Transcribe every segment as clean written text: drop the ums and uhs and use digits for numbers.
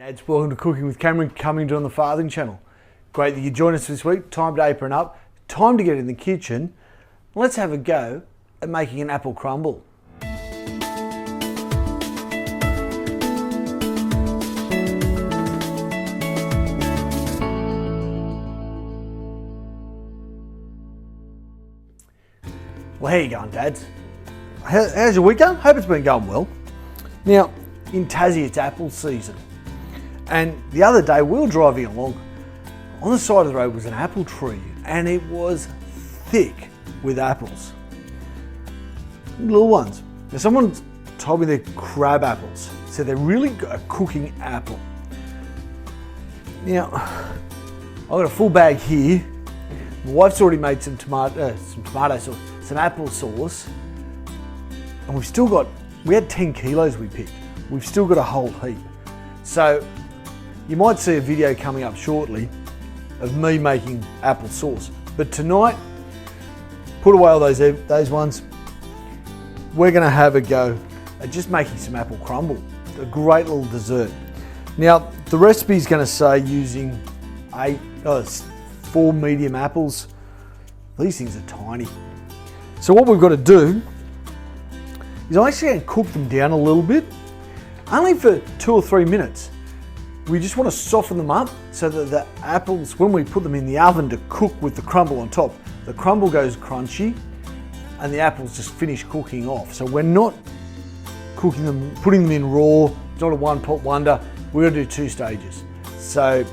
Dads, welcome to Cooking with Cameron, coming to on the Farthing channel. Great that you joined us this week. Time to apron up, time to get in the kitchen. Let's have a go at making an apple crumble. Well, how you going, Dads? How's your week going? Hope it's been going well. Now, in Tassie, it's apple season. And the other day, we were driving along. On the side of the road was an apple tree, and it was thick with apples. Little ones. Now, someone told me they're crab apples, so they're really a cooking apple. Now, I've got a full bag here. My wife's already made some tomato sauce, some apple sauce, and we had 10 kilos we picked. We've still got a whole heap. So you might see a video coming up shortly of me making apple sauce. But tonight, put away all those ones. We're gonna have a go at just making some apple crumble, a great little dessert. Now, the recipe is gonna say using 4 medium apples. These things are tiny. So what we've got to do is I'm actually going to cook them down a little bit, only for 2 or 3 minutes. We just want to soften them up so that the apples, when we put them in the oven to cook with the crumble on top, the crumble goes crunchy and the apples just finish cooking off. So we're not cooking them, putting them in raw. It's not a one pot wonder. We're going to do 2 stages. So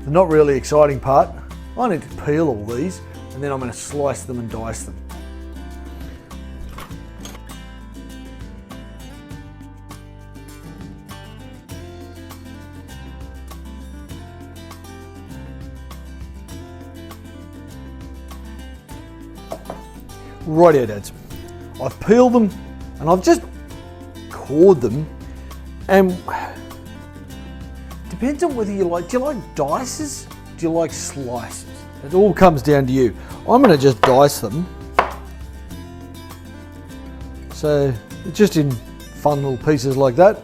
the not really exciting part, I need to peel all these and then I'm going to slice them and dice them. Rightio, Dads. I've peeled them and I've just cored them, and depends on whether do you like dices? Do you like slices? It all comes down to you. I'm going to just dice them. So just in fun little pieces like that.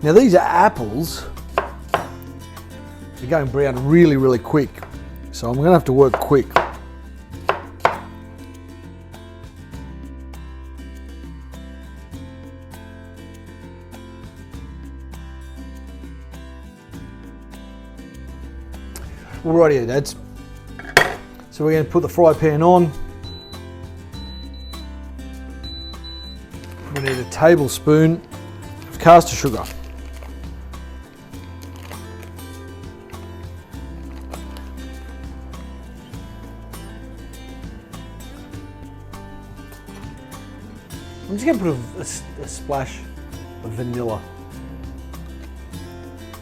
Now these are apples. They're going brown really, really quick. So I'm going to have to work quick. Alrighty, Dads. So we're going to put the fry pan on. We need a tablespoon of caster sugar. I'm just going to put a splash of vanilla,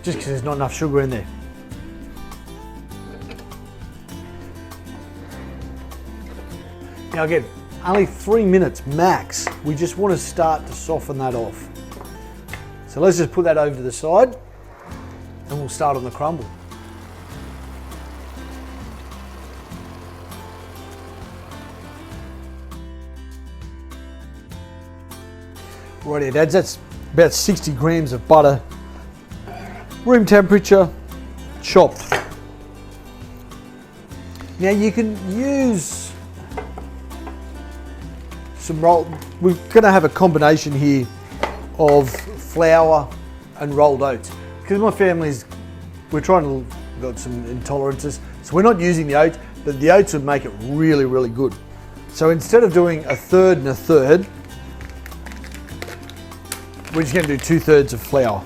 just because there's not enough sugar in there. Now again, only 3 minutes max. We just want to start to soften that off. So let's just put that over to the side and we'll start on the crumble. Righty, Dads, that's about 60 grams of butter, room temperature, chopped. Now you can use we're going to have a combination here of flour and rolled oats. Because my family's, we've got some intolerances, so we're not using the oats, but the oats would make it really, really good. So instead of doing a third and a third, we're just going to do 2/3 of flour.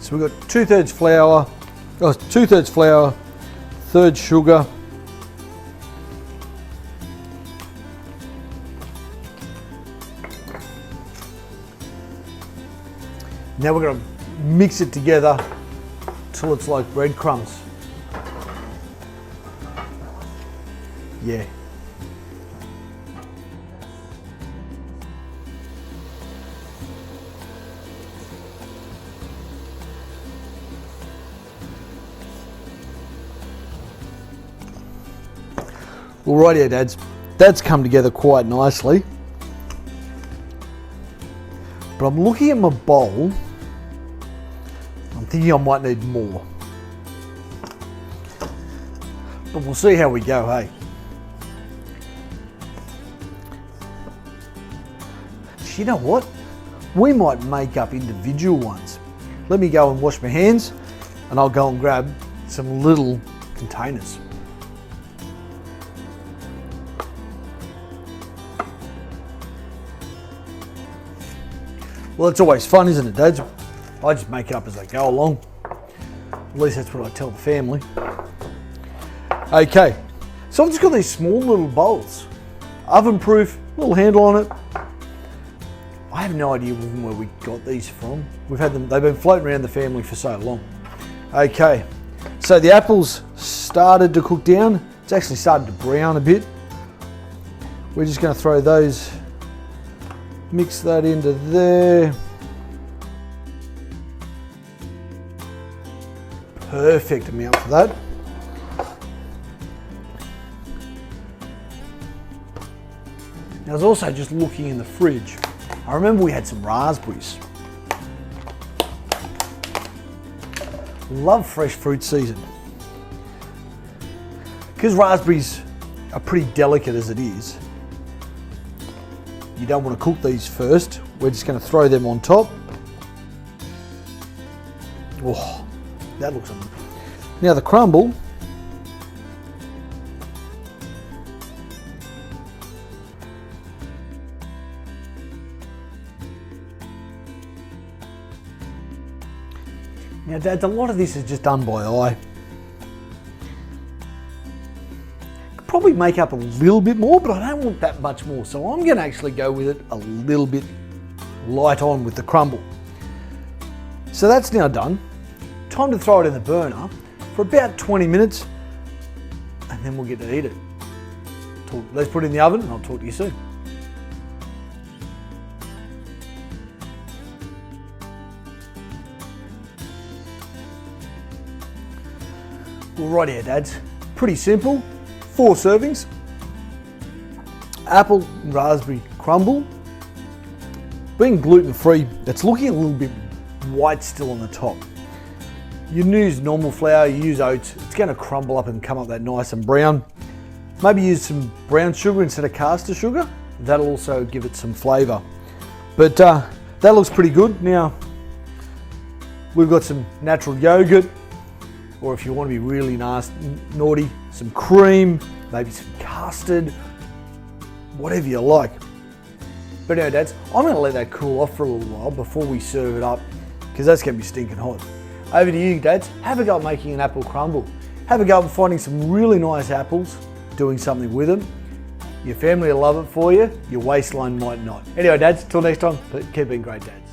So we've got 2/3 flour, 2/3 flour, 1/3 sugar, now we're going to mix it together till it's like breadcrumbs. Yeah. Well, right here, Dads. That's come together quite nicely. But I'm looking at my bowl. I'm thinking I might need more. But we'll see how we go, hey? You know what? We might make up individual ones. Let me go and wash my hands and I'll go and grab some little containers. Well, it's always fun, isn't it, Dads? I just make it up as I go along. At least that's what I tell the family. Okay, so I've just got these small little bowls. Oven proof, little handle on it. I have no idea where we got these from. We've had them, they've been floating around the family for so long. Okay, so the apples started to cook down. It's actually started to brown a bit. We're just going to throw those, mix that into there. Perfect amount for that. Now I was also just looking in the fridge. I remember we had some raspberries. Love fresh fruit season. Because raspberries are pretty delicate as it is, you don't want to cook these first. We're just going to throw them on top. Oh, that looks good. Now the crumble. Now, Dads, a lot of this is just done by eye. Could probably make up a little bit more, but I don't want that much more. So I'm going to actually go with it a little bit light on with the crumble. So that's now done. Time to throw it in the burner for about 20 minutes, and then we'll get to eat it. Let's put it in the oven, and I'll talk to you soon. Well, right here, Dads. Pretty simple. 4 servings. Apple and raspberry crumble. Being gluten-free, it's looking a little bit white still on the top. You use normal flour, you use oats, it's going to crumble up and come up that nice and brown. Maybe use some brown sugar instead of caster sugar. That'll also give it some flavour. But that looks pretty good. Now, we've got some natural yogurt, or if you want to be really nasty, naughty, some cream, maybe some custard, whatever you like. But anyway, Dads, I'm going to let that cool off for a little while before we serve it up, because that's going to be stinking hot. Over to you, Dads. Have a go at making an apple crumble. Have a go at finding some really nice apples, doing something with them. Your family will love it for you, your waistline might not. Anyway, Dads, till next time, keep being great dads.